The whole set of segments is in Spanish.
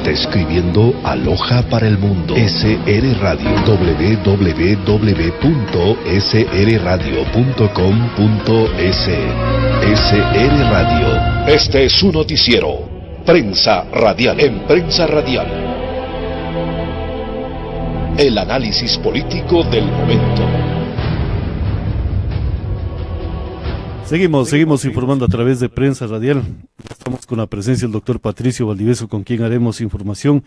Describiendo a Loja para el mundo. SR Radio. www.srradio.com.es. SR Radio. Este es su noticiero. Prensa Radial. En Prensa Radial, el análisis político del momento. Seguimos informando a través de Prensa Radial. Estamos con la presencia del doctor Patricio Valdivieso, con quien haremos información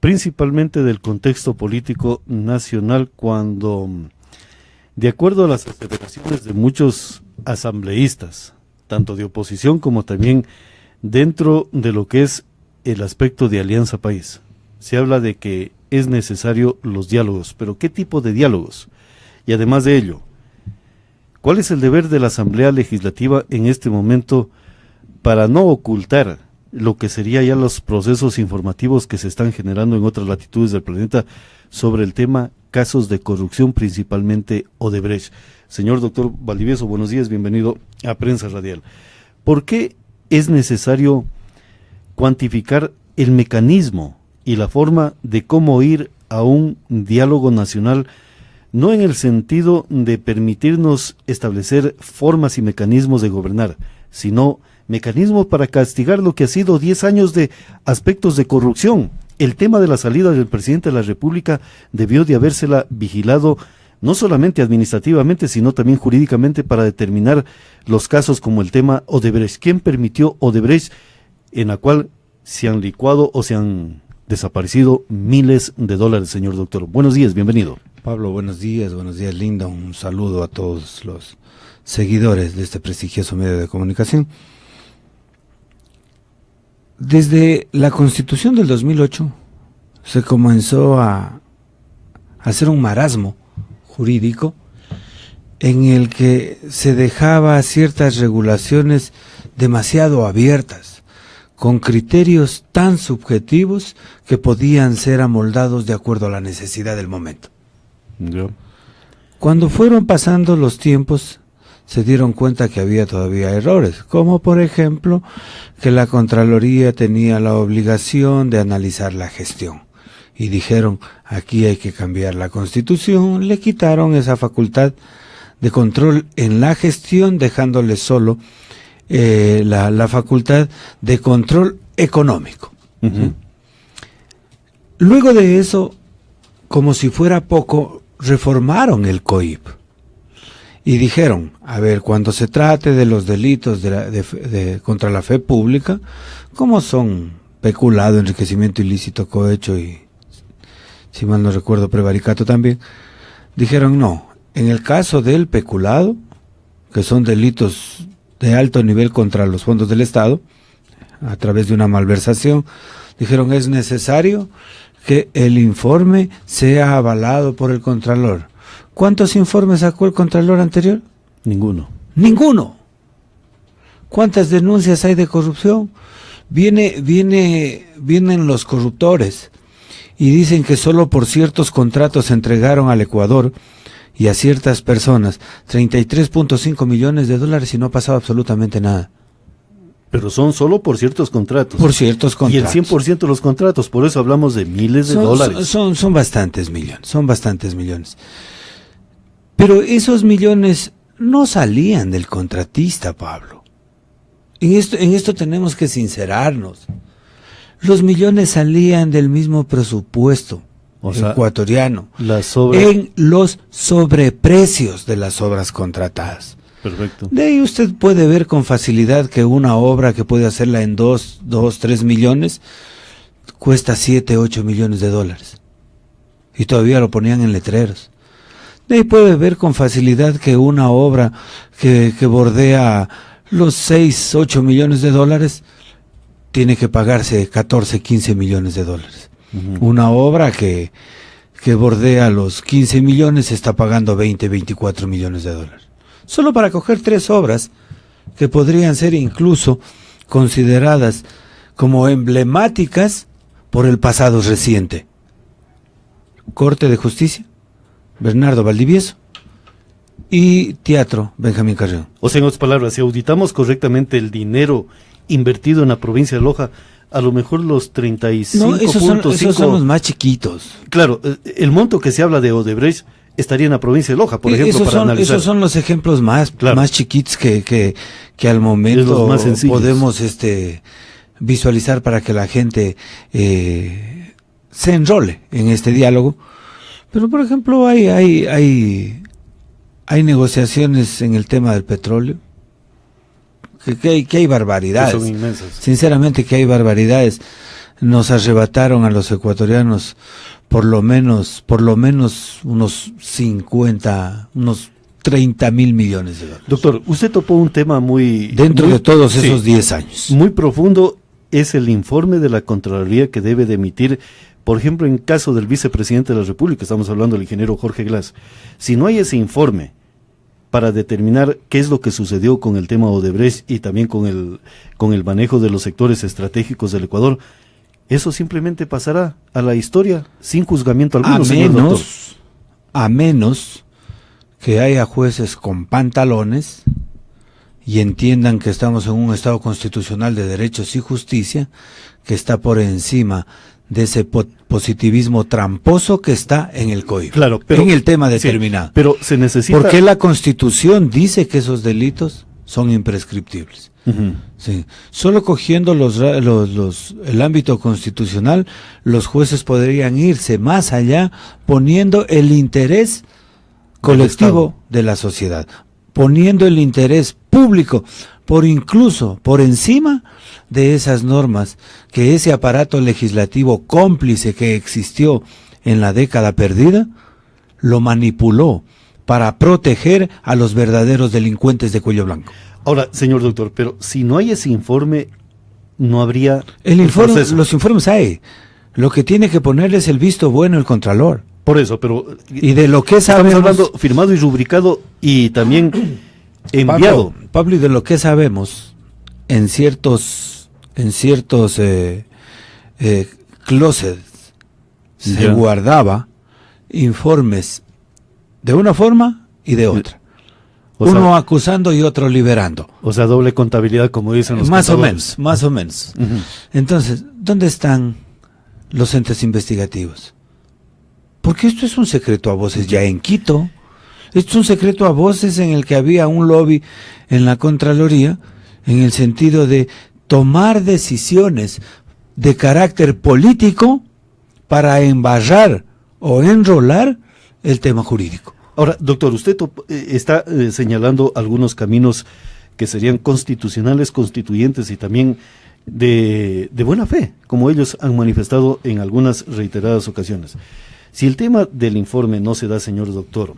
principalmente del contexto político nacional, cuando, de acuerdo a las aseveraciones de muchos asambleístas, tanto de oposición como también dentro de lo que es el aspecto de Alianza País, se habla de que es necesario los diálogos. ¿Pero qué tipo de diálogos? Y además de ello, ¿cuál es el deber de la Asamblea Legislativa en este momento para no ocultar lo que sería ya los procesos informativos que se están generando en otras latitudes del planeta sobre el tema casos de corrupción, principalmente Odebrecht? Señor doctor Valdivieso, buenos días, bienvenido a Prensa Radial. ¿Por qué es necesario cuantificar el mecanismo y la forma de cómo ir a un diálogo nacional, no en el sentido de permitirnos establecer formas y mecanismos de gobernar, sino mecanismos para castigar lo que ha sido 10 años de aspectos de corrupción? El tema de la salida del presidente de la República debió de habérsela vigilado no solamente administrativamente, sino también jurídicamente, para determinar los casos como el tema Odebrecht. ¿Quién permitió Odebrecht, en la cual se han licuado o se han desaparecido miles de dólares, señor doctor? Buenos días, bienvenido. Pablo, buenos días, Linda. Un saludo a todos los seguidores de este prestigioso medio de comunicación. Desde la Constitución del 2008 se comenzó a hacer un marasmo jurídico en el que se dejaba ciertas regulaciones demasiado abiertas, con criterios tan subjetivos que podían ser amoldados de acuerdo a la necesidad del momento. Cuando fueron pasando los tiempos, se dieron cuenta que había todavía errores, como por ejemplo que la Contraloría tenía la obligación de analizar la gestión. Y dijeron, aquí hay que cambiar la Constitución, le quitaron esa facultad de control en la gestión, dejándole solo la facultad de control económico. Uh-huh. Luego de eso, como si fuera poco, reformaron el COIP y dijeron, a ver, cuando se trate de los delitos contra la fe pública, como son peculado, enriquecimiento ilícito, cohecho y, si mal no recuerdo, prevaricato también, dijeron no, en el caso del peculado, que son delitos de alto nivel contra los fondos del Estado, a través de una malversación, dijeron es necesario que el informe sea avalado por el Contralor. ¿Cuántos informes sacó el Contralor anterior? Ninguno. ¡Ninguno! ¿Cuántas denuncias hay de corrupción? Vienen los corruptores y dicen que solo por ciertos contratos se entregaron al Ecuador y a ciertas personas 33.5 millones de dólares y no ha pasado absolutamente nada. Pero son solo por ciertos contratos. Por ciertos contratos. Y el 100% de los contratos, por eso hablamos de miles de dólares. Son bastantes millones. Pero esos millones no salían del contratista, Pablo. En esto tenemos que sincerarnos. Los millones salían del mismo presupuesto ecuatoriano, en los sobreprecios de las obras contratadas. Perfecto. De ahí usted puede ver con facilidad que una obra que puede hacerla en 3 millones cuesta 7, 8 millones de dólares. Y todavía lo ponían en letreros. De ahí puede ver con facilidad que una obra que bordea los 6, 8 millones de dólares tiene que pagarse 14, 15 millones de dólares. Uh-huh. Una obra que bordea los 15 millones está pagando 20, 24 millones de dólares. Solo para coger 3 obras que podrían ser incluso consideradas como emblemáticas por el pasado reciente. Corte de Justicia, Bernardo Valdivieso, y Teatro Benjamín Carrión. O sea, en otras palabras, si auditamos correctamente el dinero invertido en la provincia de Loja, a lo mejor los 35.5... No, esos son los más chiquitos. Claro, el monto que se habla de Odebrecht estaría en la provincia de Loja, por ejemplo, para analizar. Esos son los ejemplos más chiquitos que al momento podemos visualizar para que la gente se enrole en este diálogo. Pero, por ejemplo, hay negociaciones en el tema del petróleo, que hay barbaridades. Que son inmensas. Sinceramente que hay barbaridades. Nos arrebataron a los ecuatorianos por lo menos unos 30.000 millones de dólares. Doctor, usted topó un tema dentro de todos esos 10 años. Muy profundo, es el informe de la Contraloría que debe de emitir, por ejemplo, en caso del vicepresidente de la República, estamos hablando del ingeniero Jorge Glass. Si no hay ese informe para determinar qué es lo que sucedió con el tema Odebrecht y también con el manejo de los sectores estratégicos del Ecuador, eso simplemente pasará a la historia sin juzgamiento alguno, señor doctor. A menos que haya jueces con pantalones y entiendan que estamos en un Estado constitucional de derechos y justicia, que está por encima de ese positivismo tramposo que está en el COIP, claro, pero, en el tema determinado. Sí, pero se necesita... Porque la Constitución dice que esos delitos son imprescriptibles. Sí. Solo cogiendo el ámbito constitucional, los jueces podrían irse más allá, poniendo el interés colectivo de la sociedad, poniendo el interés público incluso por encima de esas normas que ese aparato legislativo cómplice que existió en la década perdida lo manipuló para proteger a los verdaderos delincuentes de cuello blanco. Ahora, señor doctor, pero si no hay ese informe, no habría... Los informes hay. Lo que tiene que poner es el visto bueno el Contralor. Por eso, pero... Y de lo que sabemos... Estamos hablando firmado y rubricado y también enviado. Pablo, y de lo que sabemos, en ciertos closets se guardaba informes de una forma y de otra. Uno acusando y otro liberando. O sea, doble contabilidad, como dicen los contadores. Más o menos. Entonces, ¿dónde están los entes investigativos? Porque esto es un secreto a voces ya en Quito. Esto es un secreto a voces en el que había un lobby en la Contraloría, en el sentido de tomar decisiones de carácter político para embarrar o enrolar el tema jurídico. Ahora, doctor, usted está señalando algunos caminos que serían constitucionales, constituyentes y también de buena fe, como ellos han manifestado en algunas reiteradas ocasiones. Si el tema del informe no se da, señor doctor,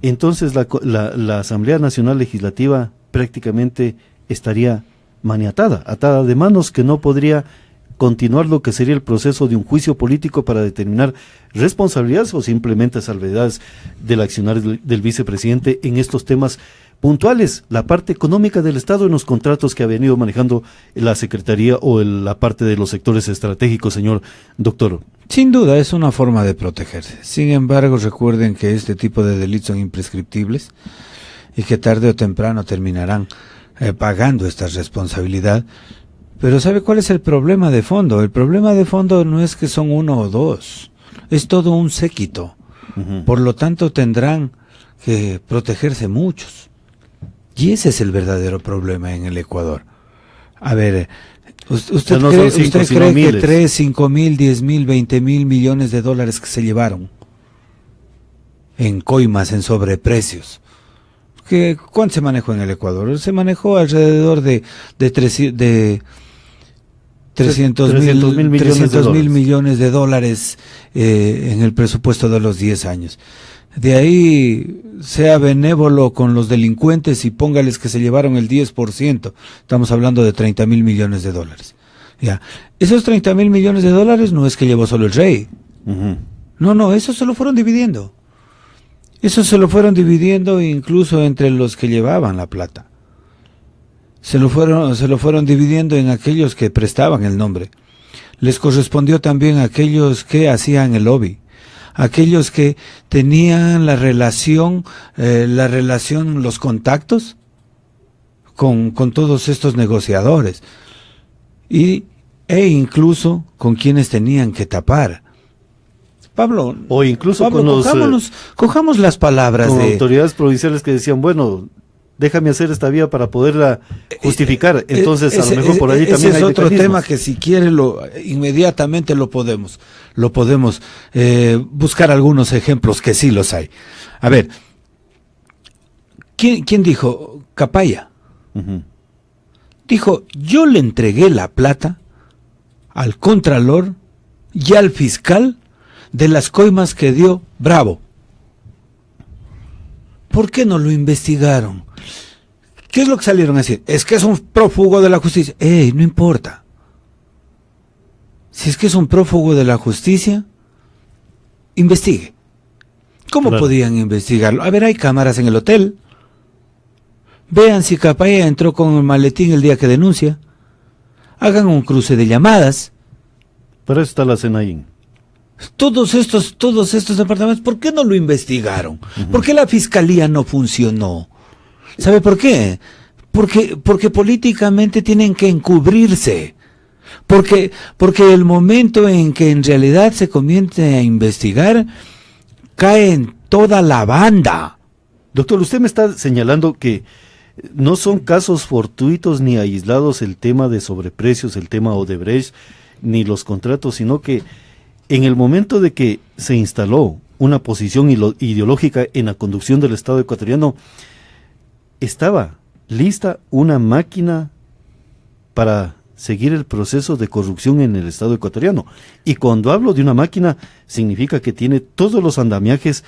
entonces la Asamblea Nacional Legislativa prácticamente estaría maniatada, atada de manos, que no podría continuar lo que sería el proceso de un juicio político para determinar responsabilidades o simplemente salvedades del accionar del vicepresidente en estos temas puntuales, la parte económica del Estado en los contratos que ha venido manejando la Secretaría o la parte de los sectores estratégicos, señor doctor. Sin duda es una forma de protegerse. Sin embargo, recuerden que este tipo de delitos son imprescriptibles y que tarde o temprano terminarán pagando esta responsabilidad. Pero ¿sabe cuál es el problema de fondo? El problema de fondo no es que son uno o dos, es todo un séquito. Por lo tanto, tendrán que protegerse muchos. Y ese es el verdadero problema en el Ecuador. A ver, ¿usted cree que 3, 5 mil, 10 mil, 20 mil millones de dólares que se llevaron en coimas, en sobreprecios? ¿Cuánto se manejó en el Ecuador? Se manejó alrededor de 300 mil millones de dólares en el presupuesto de los 10 años. De ahí, sea benévolo con los delincuentes y póngales que se llevaron el 10%. Estamos hablando de 30 mil millones de dólares. Ya. Esos 30 mil millones de dólares no es que llevó solo el rey. No, eso se lo fueron dividiendo. Eso se lo fueron dividiendo incluso entre los que llevaban la plata. Se lo fueron dividiendo en aquellos que prestaban el nombre. Les correspondió también a aquellos que hacían el lobby, aquellos que tenían la relación, los contactos con todos estos negociadores. Y e incluso con quienes tenían que tapar. Pablo, o incluso Pablo, con cojamos las palabras con de autoridades provinciales que decían, bueno, déjame hacer esta vía para poderla justificar. Entonces, a lo mejor por allí también hay ese es otro mecanismos. tema que si quiere inmediatamente lo podemos buscar algunos ejemplos que sí los hay. A ver, ¿quién dijo? Capaya. Uh-huh. Dijo, yo le entregué la plata al contralor y al fiscal de las coimas que dio Bravo. ¿Por qué no lo investigaron? ¿Qué es lo que salieron a decir? Es que es un prófugo de la justicia. No importa. Si es que es un prófugo de la justicia, investigue. ¿Cómo podían investigarlo? A ver, hay cámaras en el hotel. Vean si Capaya entró con el maletín el día que denuncia. Hagan un cruce de llamadas. Para eso está la Senaín. Todos estos departamentos, ¿por qué no lo investigaron? ¿Por qué la fiscalía no funcionó? ¿Sabe por qué? Porque políticamente tienen que encubrirse. Porque el momento en que en realidad se comience a investigar, cae en toda la banda. Doctor, usted me está señalando que no son casos fortuitos ni aislados el tema de sobreprecios, el tema Odebrecht, ni los contratos, sino que en el momento de que se instaló una posición ideológica en la conducción del Estado ecuatoriano, estaba lista una máquina para seguir el proceso de corrupción en el Estado ecuatoriano. Y cuando hablo de una máquina, significa que tiene todos los andamiajes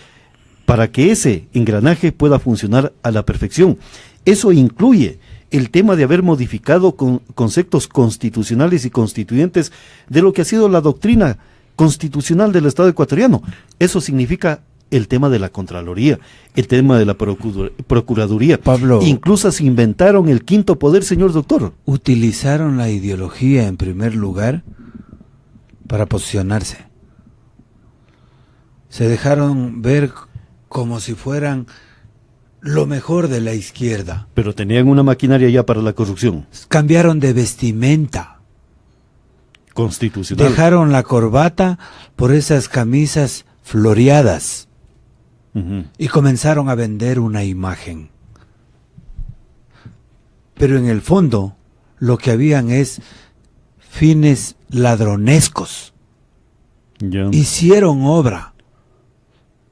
para que ese engranaje pueda funcionar a la perfección. Eso incluye el tema de haber modificado conceptos constitucionales y constituyentes de lo que ha sido la doctrina constitucional del Estado ecuatoriano. Eso significa el tema de la Contraloría, el tema de la Procuraduría. Pablo, incluso se inventaron el quinto poder, señor doctor. Utilizaron la ideología en primer lugar para posicionarse. Se dejaron ver como si fueran lo mejor de la izquierda. Pero tenían una maquinaria ya para la corrupción. Cambiaron de vestimenta. Constitucional. Dejaron la corbata por esas camisas floreadas. Uh-huh. Y comenzaron a vender una imagen. Pero en el fondo, lo que habían es fines ladronescos. Ya. Hicieron obra.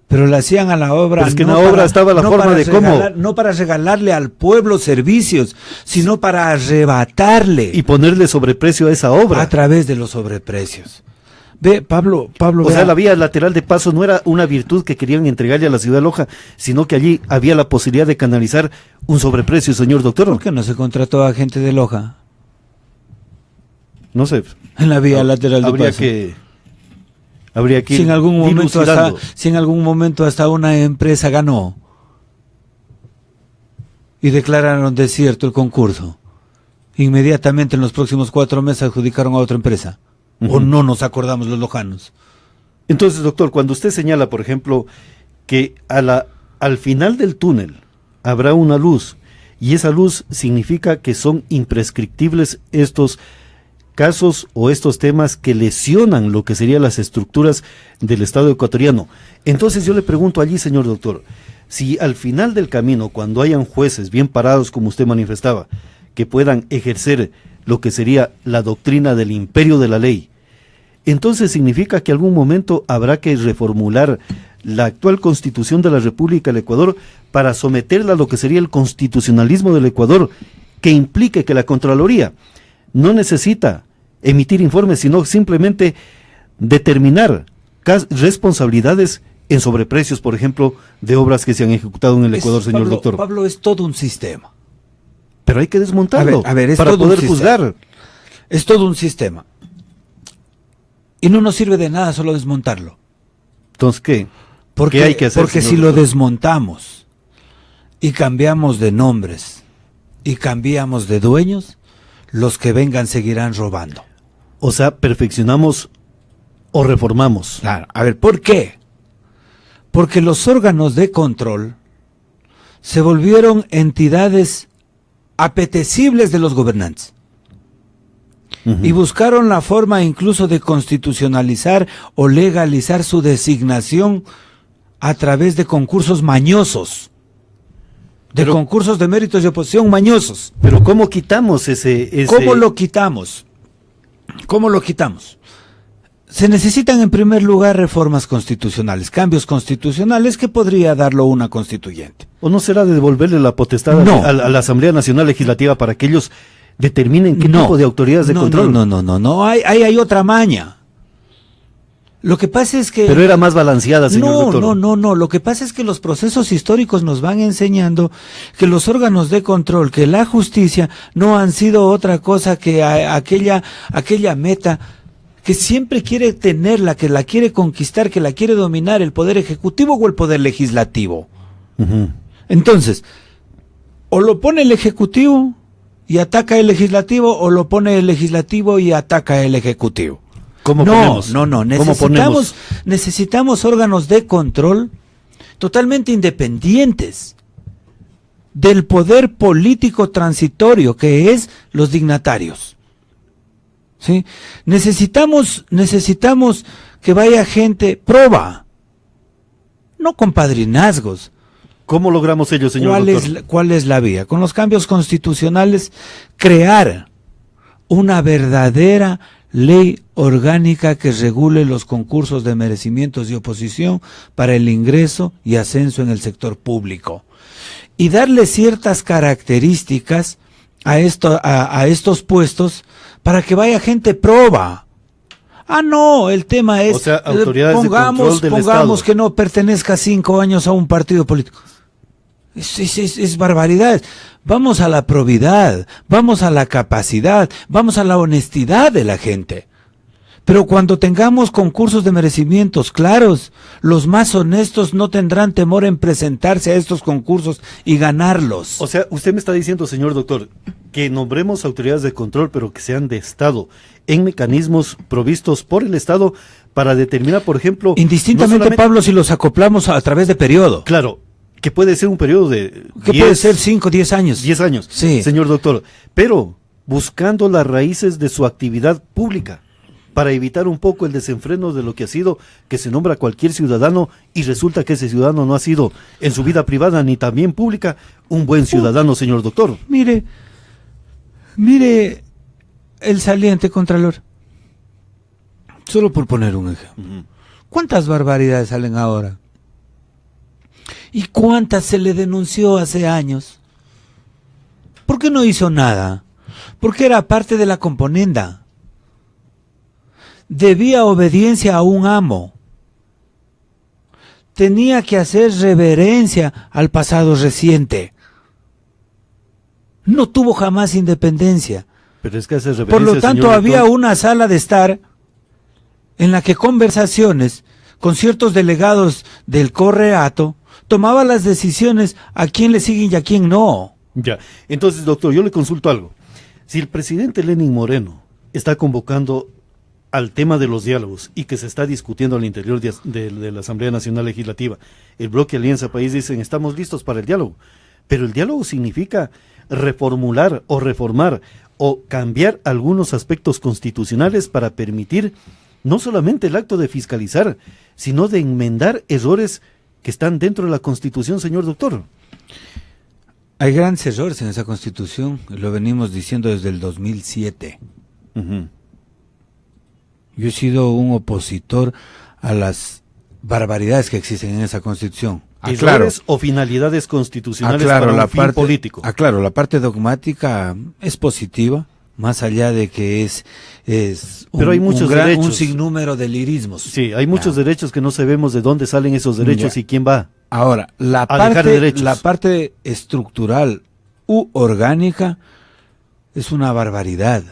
Pero le hacían a la obra. Pero es que en la obra estaba la forma de cómo. No para regalarle al pueblo servicios, sino para arrebatarle. Y ponerle sobreprecio a esa obra. A través de los sobreprecios. Ve, Pablo. O sea, la vía lateral de paso no era una virtud que querían entregarle a la ciudad de Loja, sino que allí había la posibilidad de canalizar un sobreprecio, señor doctor. ¿Por qué no se contrató a gente de Loja? No sé. En la vía lateral de paso. Habría que si en algún momento hasta una empresa ganó y declararon desierto el concurso, inmediatamente en los próximos 4 meses adjudicaron a otra empresa. Uh-huh. ¿O no nos acordamos los lojanos? Entonces, doctor, cuando usted señala, por ejemplo, que al final del túnel habrá una luz, y esa luz significa que son imprescriptibles estos casos o estos temas que lesionan lo que serían las estructuras del Estado ecuatoriano. Entonces yo le pregunto allí, señor doctor, si al final del camino, cuando hayan jueces bien parados, como usted manifestaba, que puedan ejercer lo que sería la doctrina del imperio de la ley, entonces significa que algún momento habrá que reformular la actual Constitución de la República del Ecuador para someterla a lo que sería el constitucionalismo del Ecuador, que implique que la Contraloría no necesita emitir informes, sino simplemente determinar responsabilidades en sobreprecios, por ejemplo, de obras que se han ejecutado en el Ecuador, señor doctor. Pablo, es todo un sistema. Pero hay que desmontarlo a ver, para poder juzgar. Es todo un sistema. Y no nos sirve de nada solo desmontarlo. Entonces, ¿qué? ¿Qué hay que hacer? Porque si lo desmontamos y cambiamos de nombres y cambiamos de dueños, los que vengan seguirán robando. O sea, perfeccionamos o reformamos. Claro. A ver, ¿por qué? Porque los órganos de control se volvieron entidades apetecibles de los gobernantes. y buscaron la forma incluso de constitucionalizar o legalizar su designación a través de concursos mañosos, concursos de méritos de oposición mañosos. Pero ¿cómo quitamos ese... ¿Cómo lo quitamos? ¿Cómo lo quitamos? Se necesitan en primer lugar reformas constitucionales, cambios constitucionales que podría darlo una constituyente. ¿O no será de devolverle la potestad a la Asamblea Nacional Legislativa para que ellos determinen qué tipo de autoridades de control? No, hay otra maña. Lo que pasa es que... Pero era más balanceada, señor doctor. No, lo que pasa es que los procesos históricos nos van enseñando que los órganos de control, que la justicia, no han sido otra cosa que aquella meta que siempre quiere tenerla, que la quiere conquistar, que la quiere dominar el poder ejecutivo o el poder legislativo. Uh-huh. Entonces, o lo pone el ejecutivo y ataca el legislativo, o lo pone el legislativo y ataca el ejecutivo. ¿Cómo ponemos? Necesitamos órganos de control totalmente independientes del poder político transitorio que es los dignatarios. ¿Sí? Necesitamos que vaya gente proba, no con padrinazgos. ¿Cómo logramos ello, señor doctor? ¿Cuál es la vía? Con los cambios constitucionales, crear una verdadera ley orgánica que regule los concursos de merecimientos y oposición para el ingreso y ascenso en el sector público y darle ciertas características a estos puestos para que vaya gente proba. No, el tema es, o sea, autoridades de control del pongamos Estado, que no pertenezca 5 años a un partido político. Es barbaridad. Vamos a la probidad, vamos a la capacidad, vamos a la honestidad de la gente. Pero cuando tengamos concursos de merecimientos claros, los más honestos no tendrán temor en presentarse a estos concursos y ganarlos. O sea, usted me está diciendo, señor doctor, que nombremos autoridades de control, pero que sean de Estado, en mecanismos provistos por el Estado para determinar, por ejemplo... Indistintamente, Pablo, si los acoplamos a través de periodo. Claro, que puede ser un periodo de... Que puede ser 5, 10 años. 10 años, sí, señor doctor, pero buscando las raíces de su actividad pública, para evitar un poco el desenfreno de lo que ha sido, que se nombra cualquier ciudadano y resulta que ese ciudadano no ha sido en su vida privada ni también pública un buen ciudadano, señor doctor. Mire el saliente Contralor, solo por poner un ejemplo. ¿Cuántas barbaridades salen ahora? ¿Y cuántas se le denunció hace años? ¿Por qué no hizo nada? Porque era parte de la componenda. Debía obediencia a un amo. Tenía que hacer reverencia al pasado reciente. No tuvo jamás independencia. Pero es que hace reverencia, por lo tanto, señor había doctor, una sala de estar en la que conversaciones con ciertos delegados del Correato tomaba las decisiones a quién le siguen y a quién no. Ya, entonces, doctor, yo le consulto algo. Si el presidente Lenín Moreno está convocando al tema de los diálogos y que se está discutiendo al interior de la Asamblea Nacional Legislativa, el bloque Alianza País dicen estamos listos para el diálogo, pero el diálogo significa reformular o reformar o cambiar algunos aspectos constitucionales para permitir no solamente el acto de fiscalizar, sino de enmendar errores que están dentro de la Constitución, señor doctor. Hay grandes errores en esa Constitución, lo venimos diciendo desde el 2007. Uh-huh. Yo he sido un opositor a las barbaridades que existen en esa Constitución. ¿Errores o finalidades constitucionales para un fin político? Claro, la parte dogmática es positiva, más allá de que es pero hay muchos derechos, un sinnúmero de lirismos. Sí, hay muchos derechos que no sabemos de dónde salen esos derechos y quién va. Ahora, la parte estructural u orgánica es una barbaridad.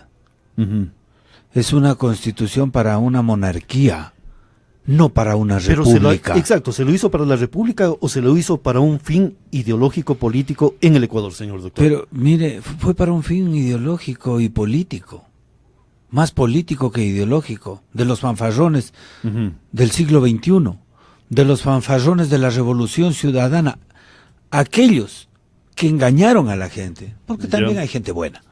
Uh-huh. Es una constitución para una monarquía, no para una república. Exacto, ¿se lo hizo para la república o se lo hizo para un fin ideológico político en el Ecuador, señor doctor? Pero mire, fue para un fin ideológico y político, más político que ideológico, de los fanfarrones uh-huh. del siglo XXI, de los fanfarrones de la Revolución Ciudadana, aquellos que engañaron a la gente, porque también hay gente buena.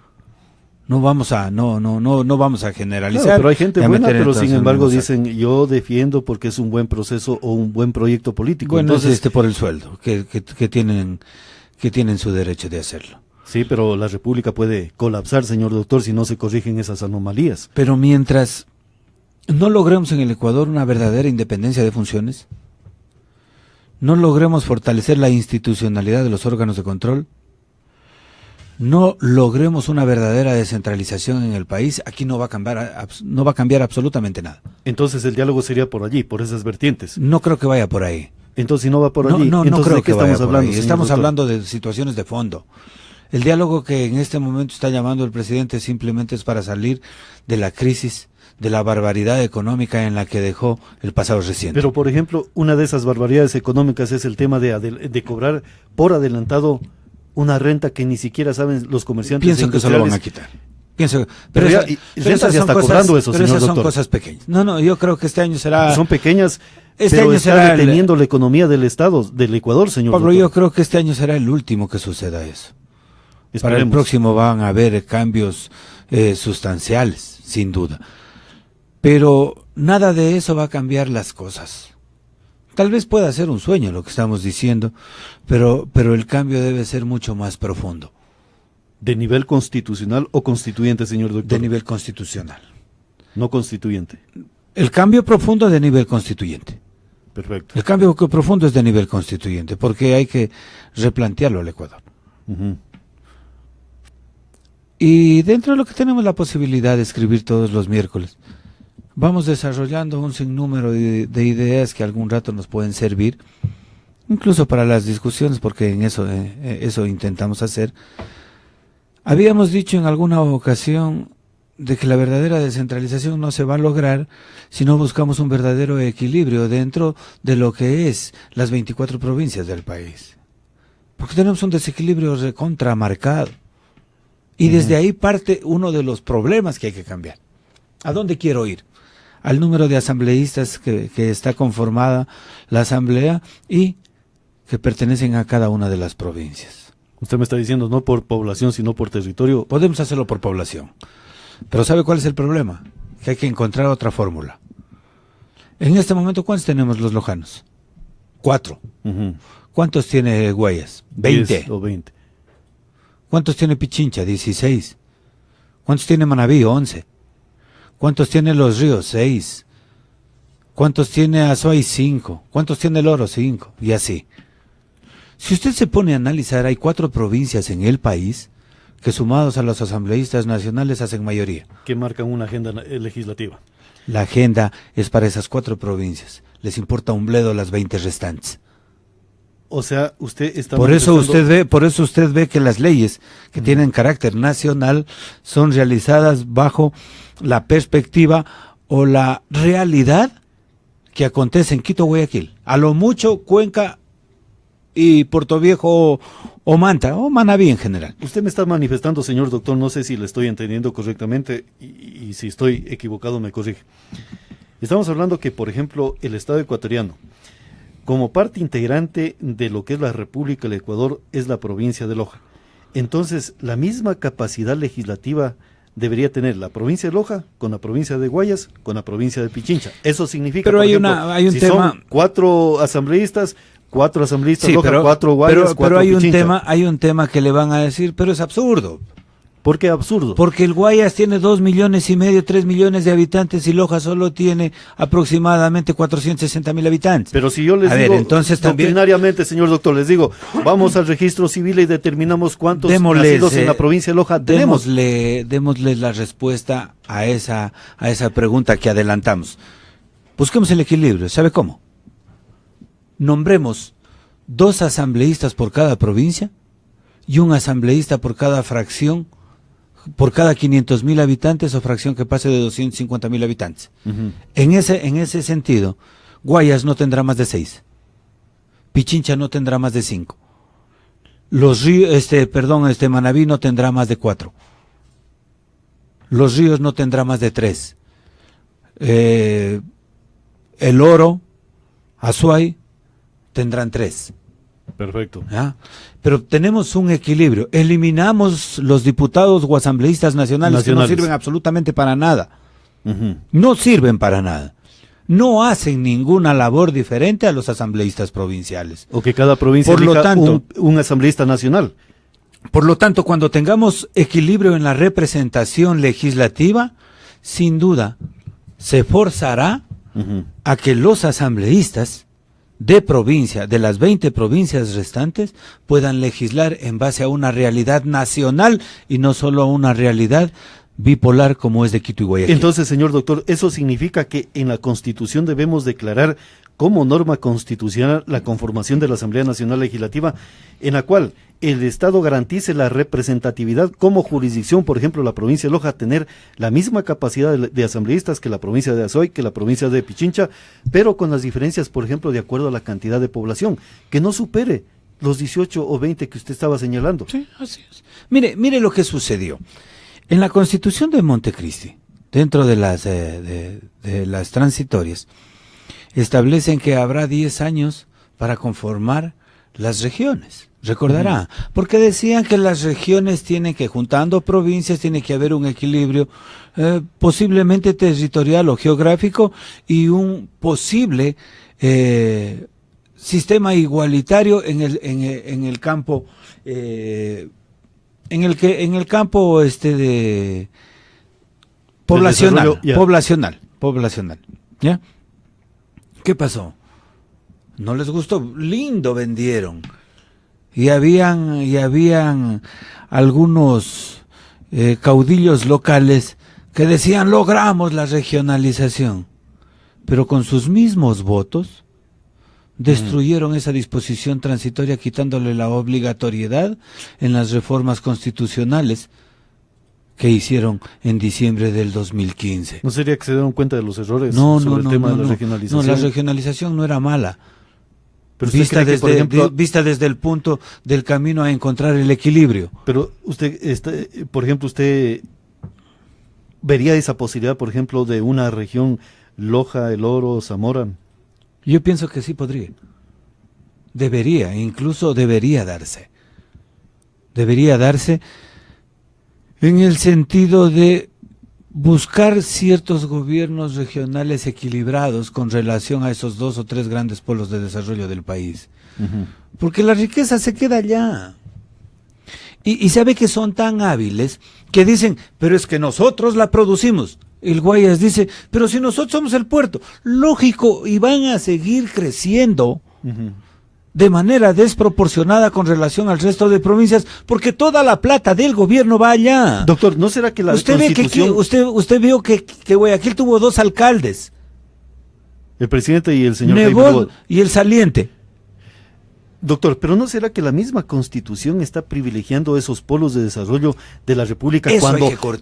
No vamos a generalizar. Claro, pero hay gente buena, pero entonces sin embargo en dicen, yo defiendo porque es un buen proceso o un buen proyecto político. Bueno, entonces por el sueldo, que tienen su derecho de hacerlo. Sí, pero la República puede colapsar, señor doctor, si no se corrigen esas anomalías. Pero mientras no logremos en el Ecuador una verdadera independencia de funciones, no logremos fortalecer la institucionalidad de los órganos de control, no logremos una verdadera descentralización en el país, aquí no va a cambiar absolutamente nada. Entonces el diálogo sería por allí, por esas vertientes. No creo que vaya por ahí. Entonces si no va por allí, No entonces creo ¿de qué que vaya estamos por hablando? ahí. Estamos hablando de situaciones de fondo. El diálogo que en este momento está llamando el presidente simplemente es para salir de la crisis, de la barbaridad económica en la que dejó el pasado reciente. Pero, por ejemplo, una de esas barbaridades económicas es el tema de cobrar por adelantado una renta que ni siquiera saben los comerciantes. Pienso que eso lo van a quitar. Pero esas ya está cobrando eso, señor doctor. Son cosas pequeñas. No, yo creo que este año será... Son pequeñas, este pero año está será deteniendo la economía del Estado, del Ecuador, señor Pablo, doctor. yo creo que este año será el último que suceda eso. Esperemos. Para el próximo van a haber cambios sustanciales, sin duda. Pero nada de eso va a cambiar las cosas. Tal vez pueda ser un sueño lo que estamos diciendo, pero el cambio debe ser mucho más profundo. ¿De nivel constitucional o constituyente, señor doctor? De nivel constitucional. No constituyente. El cambio profundo de nivel constituyente. Perfecto. El cambio profundo es de nivel constituyente, porque hay que replantearlo al Ecuador. Uh-huh. Y dentro de lo que tenemos la posibilidad de escribir todos los miércoles, vamos desarrollando un sinnúmero de ideas que algún rato nos pueden servir, incluso para las discusiones, porque en eso intentamos hacer. Habíamos dicho en alguna ocasión de que la verdadera descentralización no se va a lograr si no buscamos un verdadero equilibrio dentro de lo que es las 24 provincias del país. Porque tenemos un desequilibrio recontramarcado. Y desde ahí parte uno de los problemas que hay que cambiar. ¿A dónde quiero ir? Al número de asambleístas que está conformada la asamblea y que pertenecen a cada una de las provincias. Usted me está diciendo no por población, sino por territorio. Podemos hacerlo por población. Pero ¿sabe cuál es el problema? Que hay que encontrar otra fórmula. En este momento, ¿cuántos tenemos los lojanos? 4. Uh-huh. ¿Cuántos tiene Guayas? 20. 10 o 20. ¿Cuántos tiene Pichincha? 16. ¿Cuántos tiene Manabí? 11. ¿Cuántos tiene Los Ríos? 6. ¿Cuántos tiene Azuay? 5. ¿Cuántos tiene El Oro? 5. Y así. Si usted se pone a analizar, hay 4 provincias en el país que sumados a los asambleístas nacionales hacen mayoría. Que marcan una agenda legislativa. La agenda es para esas 4 provincias. Les importa un bledo las 20 restantes. O sea, usted está... Por eso usted ve que las leyes que tienen carácter nacional son realizadas bajo la perspectiva o la realidad que acontece en Quito, Guayaquil. A lo mucho Cuenca y Puerto Viejo o Manta, o Manabí en general. Usted me está manifestando, señor doctor, no sé si le estoy entendiendo correctamente y si estoy equivocado me corrige. Estamos hablando que, por ejemplo, el Estado ecuatoriano, como parte integrante de lo que es la República del Ecuador, es la provincia de Loja. Entonces, la misma capacidad legislativa debería tener la provincia de Loja con la provincia de Guayas, con la provincia de Pichincha. Eso significa, pero por hay ejemplo, un si tema... son 4 asambleístas Sí, Loja, 4 Guayas, 4 pero Pichincha. hay un tema que le van a decir, pero es absurdo. ¿Por qué absurdo? Porque el Guayas tiene 2,5 millones, 3 millones de habitantes y Loja solo tiene aproximadamente 460,000 habitantes. Pero si yo les digo, entonces doctrinariamente, señor doctor, les digo, vamos al registro civil y determinamos cuántos nacidos en la provincia de Loja tenemos. Démosle la respuesta a esa pregunta que adelantamos. Busquemos el equilibrio. ¿Sabe cómo? Nombremos 2 asambleístas por cada provincia y un asambleísta por cada fracción, por cada 500,000 habitantes o fracción que pase de 250,000 habitantes. Uh-huh. En ese sentido, Guayas no tendrá más de 6. Pichincha no tendrá más de 5. Manabí no tendrá más de 4. Los Ríos no tendrá más de 3. El Oro, Azuay, tendrán 3. Perfecto. ¿Ya? Pero tenemos un equilibrio. Eliminamos los diputados o asambleístas nacionales que no sirven absolutamente para nada. No sirven para nada. No hacen ninguna labor diferente a los asambleístas provinciales. O que cada provincia elija un asambleísta nacional. Por lo tanto, cuando tengamos equilibrio en la representación legislativa, sin duda, se forzará a que los asambleístas de provincia, de las 20 provincias restantes, puedan legislar en base a una realidad nacional y no solo a una realidad bipolar como es de Quito y Guayaquil. Entonces, señor doctor, ¿eso significa que en la Constitución debemos declarar como norma constitucional la conformación de la Asamblea Nacional Legislativa, en la cual el Estado garantice la representatividad como jurisdicción, por ejemplo, la provincia de Loja, tener la misma capacidad de asambleístas que la provincia de Azoy, que la provincia de Pichincha, pero con las diferencias, por ejemplo, de acuerdo a la cantidad de población, que no supere los 18 o 20 que usted estaba señalando? Sí, así es. Mire lo que sucedió. En la Constitución de Montecristi, dentro de las transitorias, establecen que habrá 10 años para conformar las regiones. Recordará, porque decían que las regiones tienen que, juntando provincias, tiene que haber un equilibrio posiblemente territorial o geográfico y un posible sistema igualitario en el campo en el campo de poblacional, ¿ya? ¿Qué pasó? No les gustó, lindo vendieron. Y habían algunos caudillos locales que decían logramos la regionalización, pero con sus mismos votos destruyeron esa disposición transitoria, quitándole la obligatoriedad en las reformas constitucionales que hicieron en diciembre del 2015. ¿No sería que se dieron cuenta de los errores sobre el tema de la regionalización? No, la regionalización no era mala. Pero vista desde el punto del camino a encontrar el equilibrio. Pero usted, por ejemplo, usted vería esa posibilidad, por ejemplo, de una región Loja, El Oro, Zamora. Yo pienso que sí podría. Incluso debería darse. Debería darse en el sentido de buscar ciertos gobiernos regionales equilibrados con relación a esos 2 o 3 grandes polos de desarrollo del país. Porque la riqueza se queda allá. Y sabe que son tan hábiles que dicen, pero es que nosotros la producimos. El Guayas dice, pero si nosotros somos el puerto, lógico, y van a seguir creciendo de manera desproporcionada con relación al resto de provincias, porque toda la plata del gobierno va allá. Doctor, ¿no será que la Constitución... Usted vio que Guayaquil tuvo 2 alcaldes. El presidente y el señor Nebot y el saliente. Doctor, pero ¿no será que la misma Constitución está privilegiando esos polos de desarrollo de la República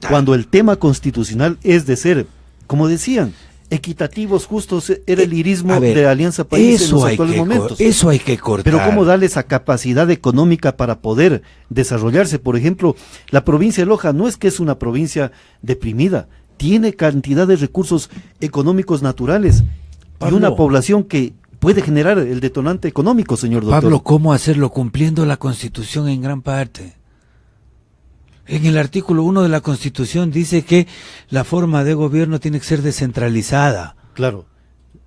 cuando el tema constitucional es de ser, como decían, equitativos, justos, era el lirismo de Alianza País en los actuales momentos? Eso hay que cortar. Pero ¿cómo darle esa capacidad económica para poder desarrollarse? Por ejemplo, la provincia de Loja no es que es una provincia deprimida, tiene cantidad de recursos económicos naturales y una población que puede generar el detonante económico, señor doctor. Pablo, ¿cómo hacerlo? Cumpliendo la Constitución en gran parte. En el artículo 1 de la Constitución dice que la forma de gobierno tiene que ser descentralizada. Claro.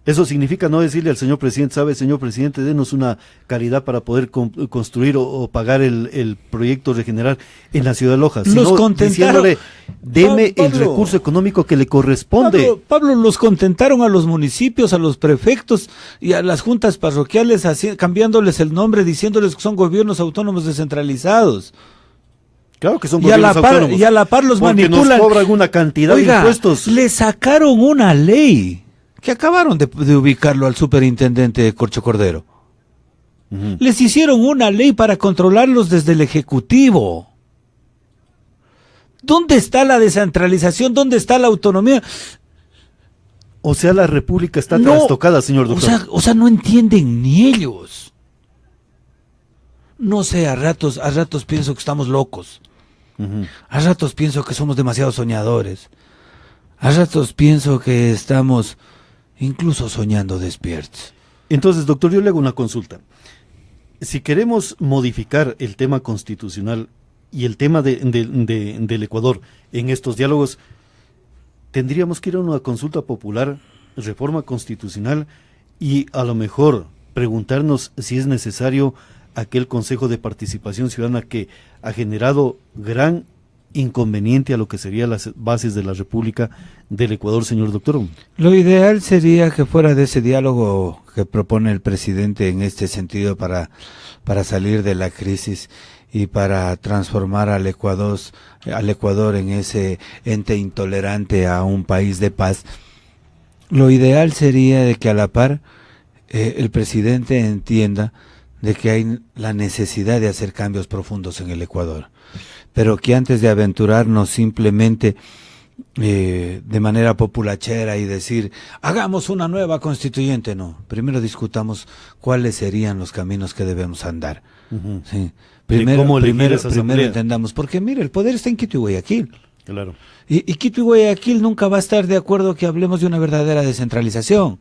Eso significa no decirle al señor presidente, ¿sabe, señor presidente, denos una caridad para poder construir o pagar el proyecto Regenerar en la ciudad de Loja? Los contentaron. Diciéndole, deme el recurso económico que le corresponde. Pablo, los contentaron a los municipios, a los prefectos y a las juntas parroquiales, cambiándoles el nombre, diciéndoles que son gobiernos autónomos descentralizados. Claro que son gobiernos autónomos. Y a la par los manipulan. Porque nos cobran una cantidad de impuestos. Le sacaron una ley que acabaron de ubicarlo al superintendente Corcho Cordero. Les hicieron una ley para controlarlos desde el Ejecutivo. ¿Dónde está la descentralización? ¿Dónde está la autonomía? O sea, la República está trastocada, señor doctor. O sea, no entienden ni ellos. No sé, a ratos pienso que estamos locos. A ratos pienso que somos demasiado soñadores. A ratos pienso que estamos incluso soñando despiertos. Entonces, doctor, yo le hago una consulta. si queremos modificar el tema constitucional y el tema del Ecuador en estos diálogos, tendríamos que ir a una consulta popular, reforma constitucional, y a lo mejor preguntarnos si es necesario aquel Consejo de Participación Ciudadana que ha generado gran inconveniente a lo que serían las bases de la República del Ecuador, señor doctor. Lo ideal sería que fuera de ese diálogo que propone el presidente en este sentido para salir de la crisis y para transformar al Ecuador en ese ente intolerante a un país de paz. Lo ideal sería de que a la par el presidente entienda de que hay la necesidad de hacer cambios profundos en el Ecuador, pero que antes de aventurarnos simplemente de manera populachera y decir hagamos una nueva constituyente, no, primero discutamos cuáles serían los caminos que debemos andar. Uh-huh. Sí. Primero Primero entendamos, porque mire, el poder está en Quito y Guayaquil. Claro. Y Quito y Guayaquil nunca va a estar de acuerdo que hablemos de una verdadera descentralización.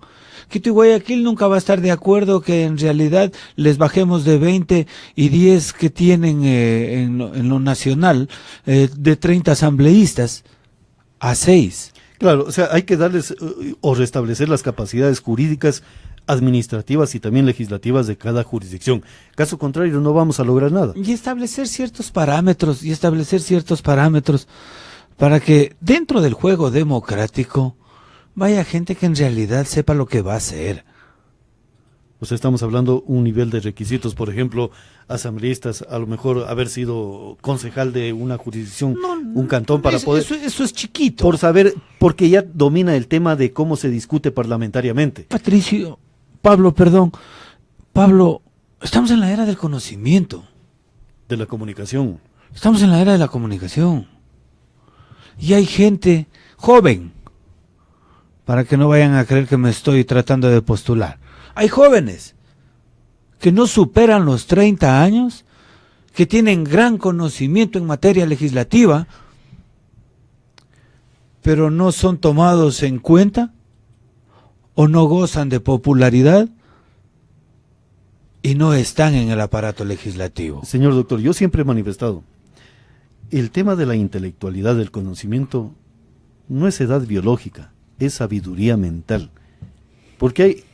Quito y Guayaquil nunca va a estar de acuerdo que en realidad les bajemos de 20 y 10 que tienen en lo nacional, de 30 asambleístas a 6. Claro, o sea, hay que darles o restablecer las capacidades jurídicas, administrativas y también legislativas de cada jurisdicción. Caso contrario, no vamos a lograr nada. Y establecer ciertos parámetros para que dentro del juego democrático vaya gente que en realidad sepa lo que va a hacer. O sea, estamos hablando un nivel de requisitos, por ejemplo, asambleístas, a lo mejor haber sido concejal de una jurisdicción, un cantón para poder... Eso es chiquito. Por saber, porque ya domina el tema de cómo se discute parlamentariamente. Pablo, estamos en la era del conocimiento. De la comunicación. Estamos en la era de la comunicación. Y hay gente joven, para que no vayan a creer que me estoy tratando de postular. Hay jóvenes que no superan los 30 años, que tienen gran conocimiento en materia legislativa, pero no son tomados en cuenta o no gozan de popularidad y no están en el aparato legislativo. Señor doctor, yo siempre he manifestado, el tema de la intelectualidad, del conocimiento, no es edad biológica, es sabiduría mental. Porque hay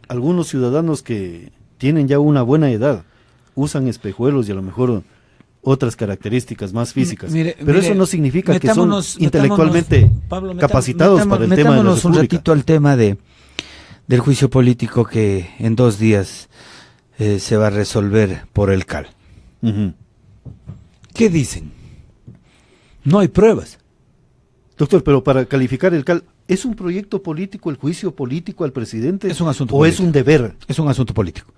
algunos ciudadanos que tienen ya una buena edad, usan espejuelos y a lo mejor otras características más físicas. Pero eso no significa que son intelectualmente capacitados para el tema de la Metámonos un República. ratito al tema del juicio político que en 2 días se va a resolver por el CAL. Uh-huh. ¿Qué dicen? No hay pruebas. Doctor, pero para calificar el CAL, ¿es un proyecto político el juicio político al presidente? Es un asunto ¿O político. es un deber? Es un asunto político.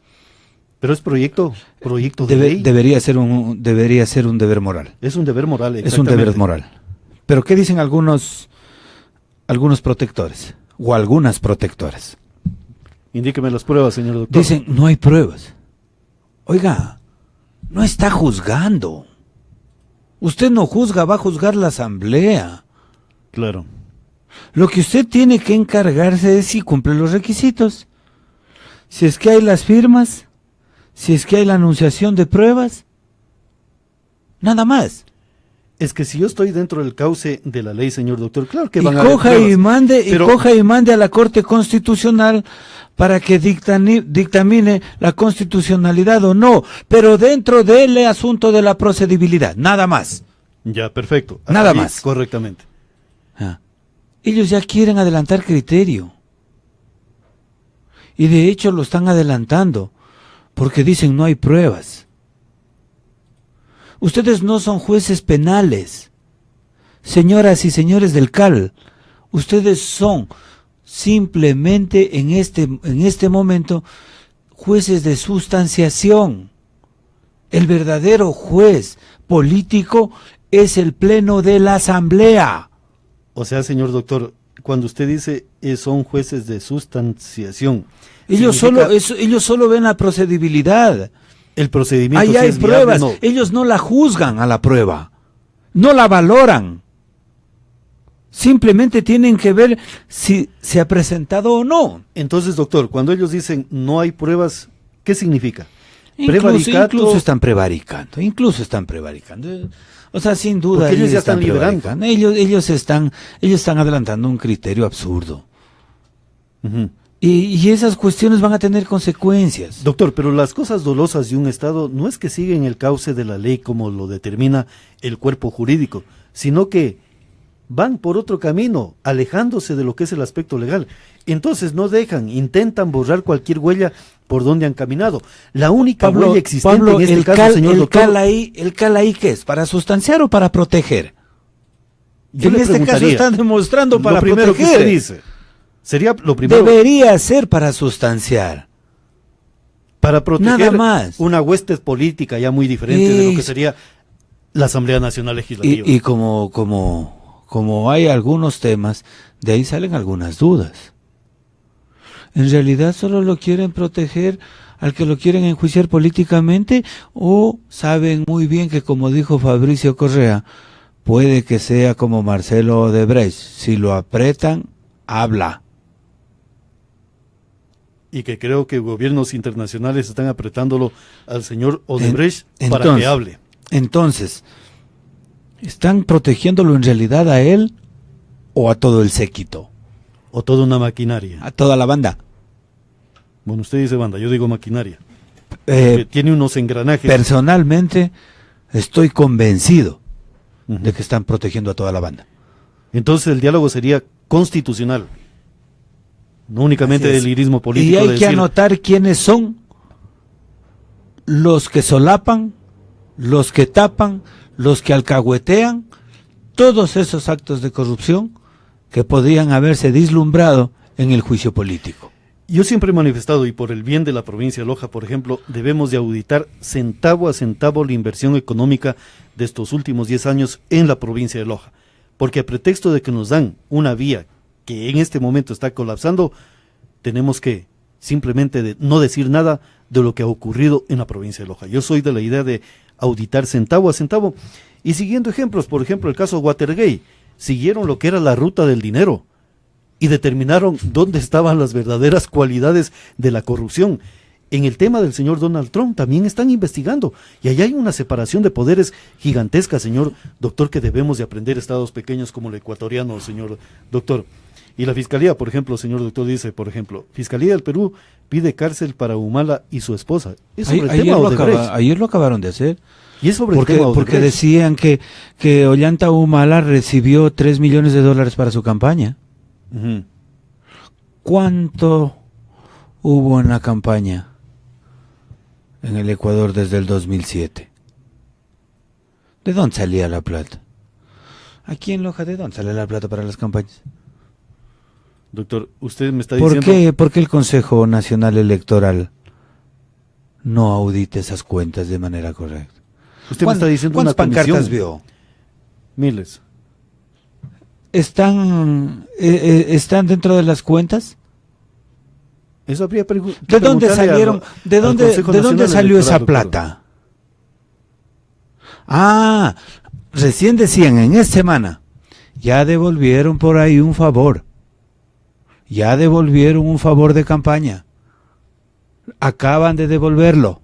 Pero es proyecto de ley. Debería ser un deber moral. Es un deber moral, Es un deber moral. Pero ¿qué dicen algunos protectores o algunas protectoras? Indíqueme las pruebas, señor doctor. Dicen, no hay pruebas. Oiga, no está juzgando. Usted no juzga, va a juzgar la asamblea. Claro. Lo que usted tiene que encargarse es si cumple los requisitos. Si es que hay las firmas, si es que hay la anunciación de pruebas, nada más. Es que si yo estoy dentro del cauce de la ley, señor doctor, claro que Y van a haber coja pruebas, y mande a la Corte Constitucional para que dictamine la constitucionalidad o no, pero dentro del asunto de la procedibilidad, nada más. Ya, perfecto. Nada Ahí, más. Correctamente. Ellos ya quieren adelantar criterio. Y de hecho lo están adelantando, porque dicen no hay pruebas. Ustedes no son jueces penales. Señoras y señores del CAL, ustedes son simplemente en este momento jueces de sustanciación. El verdadero juez político es el pleno de la asamblea. O sea, señor doctor, cuando usted dice son jueces de sustanciación, ellos solo ven la procedibilidad. El procedimiento. Ahí si hay es viable, pruebas. no. Ellos no la juzgan a la prueba, no la valoran. Simplemente tienen que ver si se ha presentado o no. Entonces, doctor, cuando ellos dicen no hay pruebas, ¿qué significa? Incluso están prevaricando. O sea, sin duda ellos ya están liberando. Ellos están adelantando un criterio absurdo. Uh-huh. Y esas cuestiones van a tener consecuencias. Doctor, pero las cosas dolosas de un Estado no es que siguen el cauce de la ley como lo determina el cuerpo jurídico, sino que van por otro camino, alejándose de lo que es el aspecto legal. Entonces intentan borrar cualquier huella por donde han caminado. La única huella existente en este caso, señor doctor... ¿El cal ahí qué es? ¿Para sustanciar o para proteger? En este caso están demostrando para proteger. Lo primero que usted dice, sería lo primero... Debería ser para sustanciar. Para proteger nada más. Una hueste política ya muy diferente de lo que sería la Asamblea Nacional Legislativa. Y como hay algunos temas, de ahí salen algunas dudas. ¿En realidad solo lo quieren proteger al que lo quieren enjuiciar políticamente? ¿O saben muy bien que, como dijo Fabricio Correa, puede que sea como Marcelo Odebrecht? Si lo apretan, habla. Y que creo que gobiernos internacionales están apretándolo al señor Odebrecht para que hable. Entonces, ¿están protegiéndolo en realidad a él o a todo el séquito? O toda una maquinaria. A toda la banda. Bueno, usted dice banda, yo digo maquinaria. Tiene unos engranajes. Personalmente, estoy convencido de que están protegiendo a toda la banda. Entonces el diálogo sería constitucional. No únicamente del lirismo político. Y hay que anotar quiénes son los que solapan, los que tapan, los que alcahuetean todos esos actos de corrupción que podrían haberse vislumbrado en el juicio político. Yo siempre he manifestado, y por el bien de la provincia de Loja, por ejemplo, debemos de auditar centavo a centavo la inversión económica de estos últimos 10 años en la provincia de Loja, porque a pretexto de que nos dan una vía que en este momento está colapsando, tenemos que simplemente no decir nada de lo que ha ocurrido en la provincia de Loja. Yo soy de la idea de auditar centavo a centavo, y siguiendo ejemplos, por ejemplo, el caso Watergate, siguieron lo que era la ruta del dinero, y determinaron dónde estaban las verdaderas cualidades de la corrupción. En el tema del señor Donald Trump también están investigando, y allá hay una separación de poderes gigantesca, señor doctor, que debemos de aprender estados pequeños como el ecuatoriano, señor doctor. Y la Fiscalía, por ejemplo, señor doctor, dice, por ejemplo, Fiscalía del Perú pide cárcel para Humala y su esposa. Es sobre el tema Odebrecht. Ayer lo acabaron de hacer. Y es sobre el tema Odebrecht. Porque decían que Ollanta Humala recibió $3 millones para su campaña. Uh-huh. ¿Cuánto hubo en la campaña en el Ecuador desde el 2007? ¿De dónde salía la plata? Aquí en Loja, ¿de dónde sale la plata para las campañas? Doctor, usted me está diciendo... ¿Por qué el Consejo Nacional Electoral no audita esas cuentas de manera correcta? Usted me está diciendo una comisión. ¿Cuántas pancartas vio? Miles. ¿Están dentro de las cuentas? Eso habría ¿De dónde salieron? ¿De dónde salió esa plata? Recién decían en esta semana, ya devolvieron por ahí un favor. Ya devolvieron un favor de campaña. Acaban de devolverlo.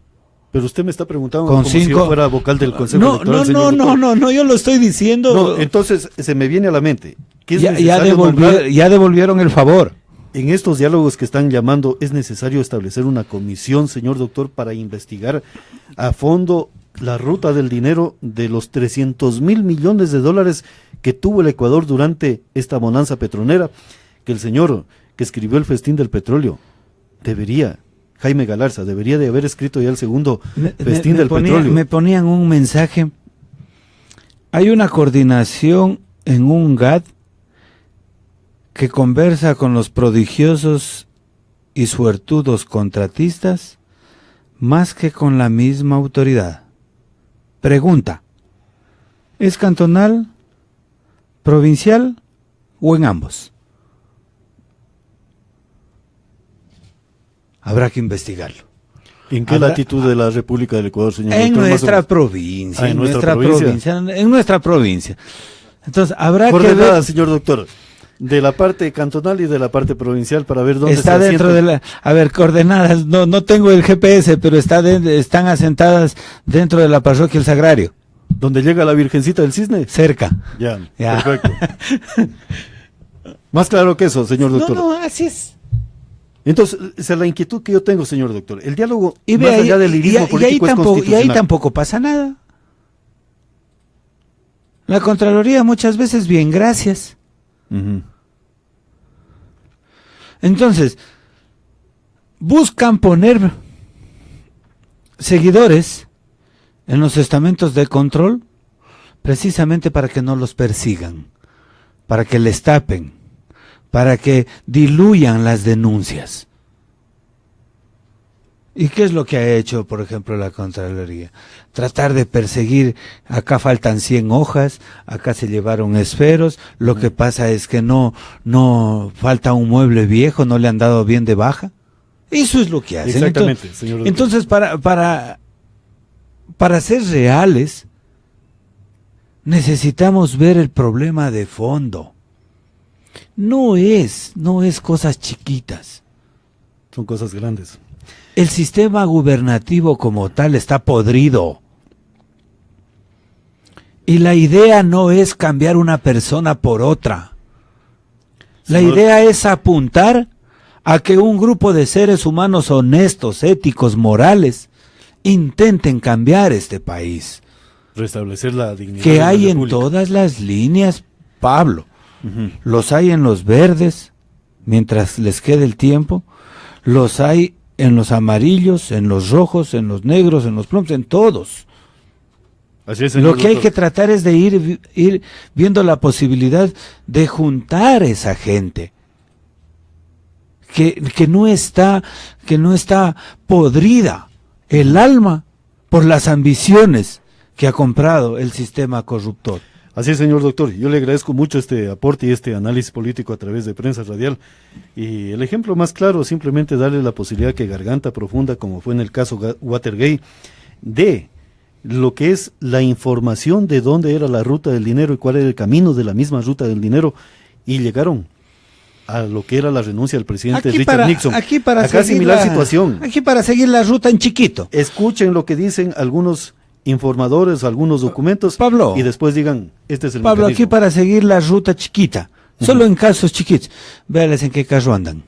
Pero usted me está preguntando como si yo fuera vocal del Consejo Electoral, señor doctor. No, yo lo estoy diciendo. No, entonces se me viene a la mente. Ya devolvieron el favor. En estos diálogos que están llamando, es necesario establecer una comisión, señor doctor, para investigar a fondo la ruta del dinero de los $300 mil millones que tuvo el Ecuador durante esta bonanza petrolera, que el señor que escribió el Festín del Petróleo Jaime Galarza, debería de haber escrito ya el segundo Festín del Petróleo. Me ponían un mensaje. Hay una coordinación en un GAD que conversa con los prodigiosos y suertudos contratistas más que con la misma autoridad. Pregunta: ¿es cantonal, provincial o en ambos? Habrá que investigarlo. ¿En qué latitud de la República del Ecuador, señor doctor? En nuestra provincia. En nuestra provincia. Entonces, habrá que ver... señor doctor. de la parte cantonal y de la parte provincial para ver dónde está dentro de la, a ver, coordenadas, no tengo el GPS, pero están asentadas dentro de la parroquia El Sagrario. ¿Dónde llega la Virgencita del Cisne? Cerca. Ya. Perfecto. Más claro que eso, señor doctor. No, así es. Entonces, esa es la inquietud que yo tengo, señor doctor. El diálogo, Y más allá del lirismo político, es constitucional. Y ahí tampoco pasa nada. La Contraloría muchas veces, bien, gracias. Entonces, buscan poner seguidores en los estamentos de control precisamente para que no los persigan, para que les tapen, para que diluyan las denuncias. ¿Y qué es lo que ha hecho, por ejemplo, la Contraloría? Tratar de perseguir, acá faltan 100 hojas, acá se llevaron esferos, lo que pasa es que no falta un mueble viejo, no le han dado bien de baja. Eso es lo que hacen. Exactamente, señor doctor. Entonces, para ser reales, necesitamos ver el problema de fondo. No es cosas chiquitas. Son cosas grandes. El sistema gubernativo como tal está podrido. Y la idea no es cambiar una persona por otra. La idea es apuntar a que un grupo de seres humanos honestos, éticos, morales, intenten cambiar este país. Restablecer la dignidad. Que hay en todas las líneas, Pablo. Los hay en los verdes, mientras les quede el tiempo. Los hay en los amarillos, en los rojos, en los negros, en los plomos, en todos. Así es, señor Lo que hay doctor. que tratar es de ir viendo la posibilidad de juntar esa gente que no está podrida el alma por las ambiciones que ha comprado el sistema corruptor. Así es, señor doctor. Yo le agradezco mucho este aporte y este análisis político a través de Prensa Radial. Y el ejemplo más claro, simplemente darle la posibilidad que Garganta Profunda, como fue en el caso Watergate, de lo que es la información de dónde era la ruta del dinero y cuál era el camino de la misma ruta del dinero, y llegaron a lo que era la renuncia del presidente Richard Nixon. Acá similar situación. Aquí para seguir la ruta en chiquito. Escuchen lo que dicen algunos informadores, algunos documentos, Pablo, y después digan, este es el Pablo, mecanismo. aquí para seguir la ruta chiquita, solo en casos chiquitos, véales en qué carro andan.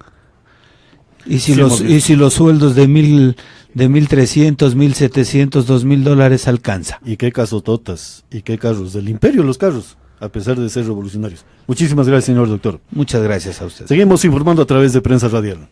Y si los sueldos de 1.300, 1.700, $2.000 alcanza. Y qué casototas, y qué carros, del imperio los carros, a pesar de ser revolucionarios. Muchísimas gracias, señor doctor. Muchas gracias a usted. Seguimos informando a través de Prensa Radial.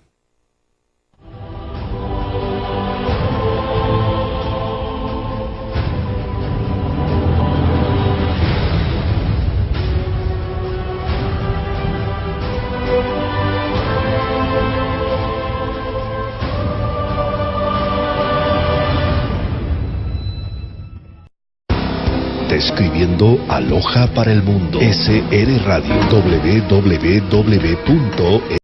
Escribiendo Aloha para el mundo. SR Radio. www.